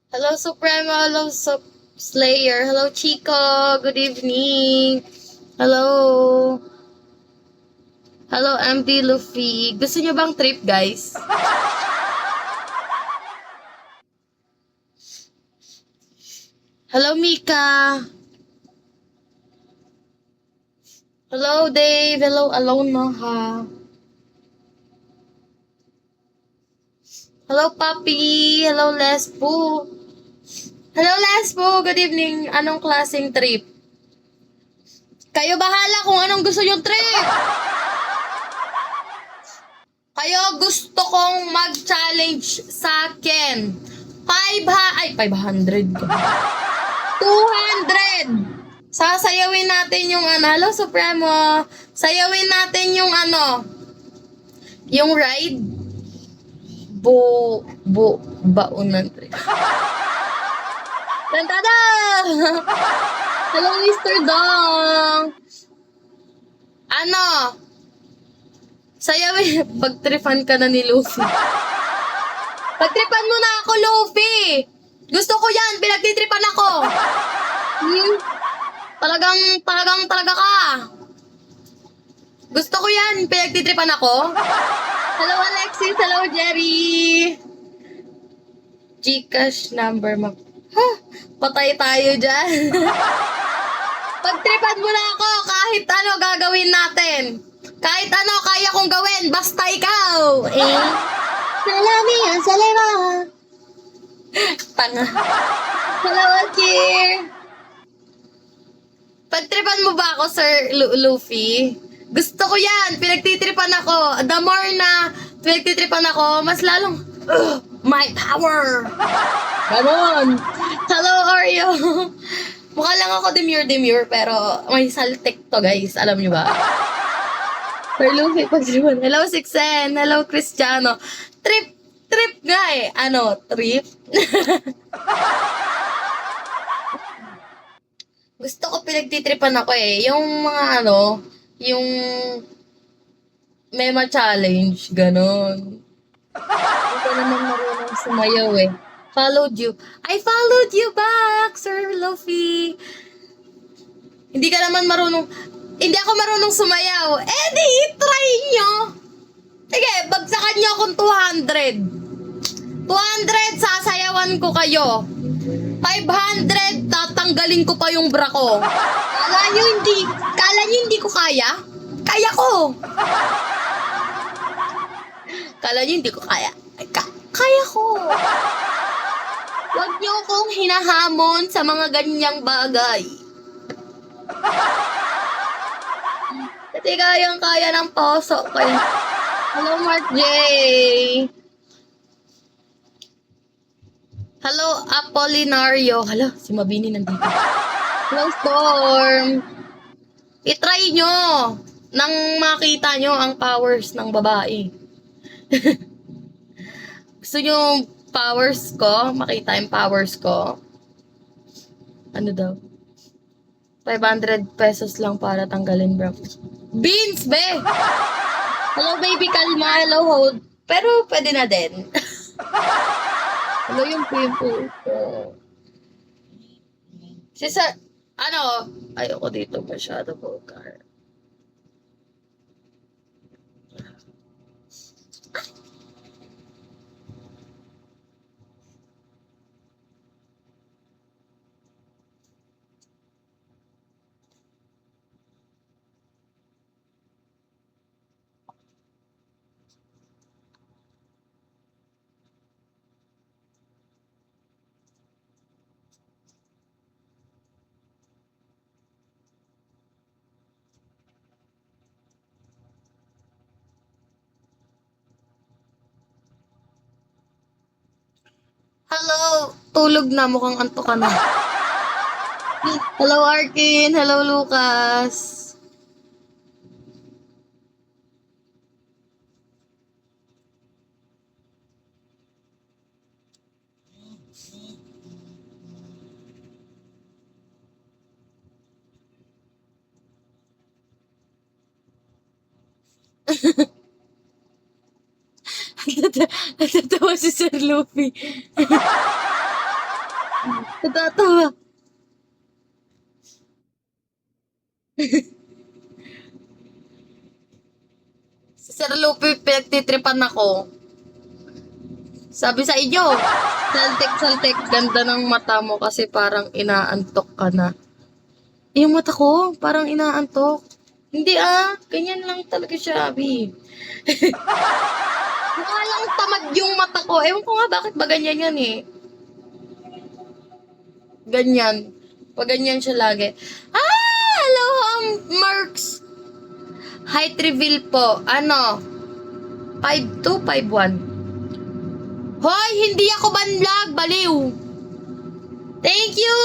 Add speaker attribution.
Speaker 1: Hello, Supremo. Hello, Slayer. Hello, Chico. Good evening. Hello. Hello, MD Luffy. Gusto niyo bang trip, guys? Hello, Mika. Hello, Dave. Hello, Alone ha. Hello, Papi. Hello, Lespo. Hello, Lespo. Good evening. Anong klaseng trip? Kayo bahala kung anong gusto yung trip. Kayo gusto kong mag-challenge sa akin. 500. 200. Sasayawin natin yung ano. Hello, Supremo. Sayawin natin yung ano. Yung ride. Baunan trip. Tantada! Hello, Mr. Dong. Ano? Sayawin. Pagtripan ka na ni Luffy. Pagtripan mo na ako, Luffy. Gusto ko yan. Pinagtitripan ako. Talaga ka. Gusto ko yan. Pinagtitripan ako. Hello, Alexis. Hello, Jerry. Gcash number mo. Patay tayo dyan. Pagtripan mo na ako. Kahit ano gagawin natin. Kahit ano kaya kong gawin. Basta ikaw. Salami ang salema. Tanga. Hello, Akir. Pagtripan mo ba ako, Sir Luffy? Gusto ko yan. Pinagtitripan ako. The more na pinagtitripan ako, mas lalong, my power. Ganon. Hello, Oreo. Mukha lang ako demure, pero may saltik to, guys. Alam nyo ba? Sir Luffy, pagtripan. Hello, Sixen. Hello, Cristiano. Trip nga eh. Ano, trip? Gusto ko pinagtitripan ako eh. Yung mga ano, yung mema challenge, ganon. Hindi ko naman marunong sumayaw eh. Followed you. I followed you back, Sir Luffy. Hindi ka naman marunong, hindi ako marunong sumayaw. Eh di, try nyo. Sige, bagsakan nyo akong 200. 200, sasayawan ko kayo. 500, tatanggalin ko pa yung bra ko. Kala nyo hindi ko kaya? Kaya ko. Kala nyo hindi ko kaya? Kaya ko. Huwag nyo akong hinahamon sa mga ganyang bagay. Kasi kayang-kaya ng poso ko. Hello, Mark J. Hello, Apolinario. Hello, si Mabini nandito. Hello, Storm. I-try nyo nang makita nyo ang powers ng babae. Gusto nyo powers ko? Makita yung powers ko? Ano daw? 500 pesos lang para tanggalin, bro. Beans, be! Hello, baby, kalma. Hello, hold. Pero pwede na din. Hello, yung pimple ko. Ayoko dito masyado vulgar. Hello, tulog na. Mukhang antok ka na. Hello, Arkin. Hello, Lucas. Natatawa si Sir Luffy. Natatawa. Si Sir Lupi, pinagtitripan ako. Sabi sa inyo, saltek-saltek, ganda ng mata mo kasi parang inaantok ka na. Yung mata ko, parang inaantok. Hindi ganyan lang talaga siya, Abi. Mukha lang tamad yung mata ko. Ewan ko nga bakit ba ganyan yan eh. Ganyan. Pag ganyan siya lagi. Hello, Merks. Height reveal po. Ano? 5'2", 5'1". Hoy, hindi ako banlag. Baliw. Thank you,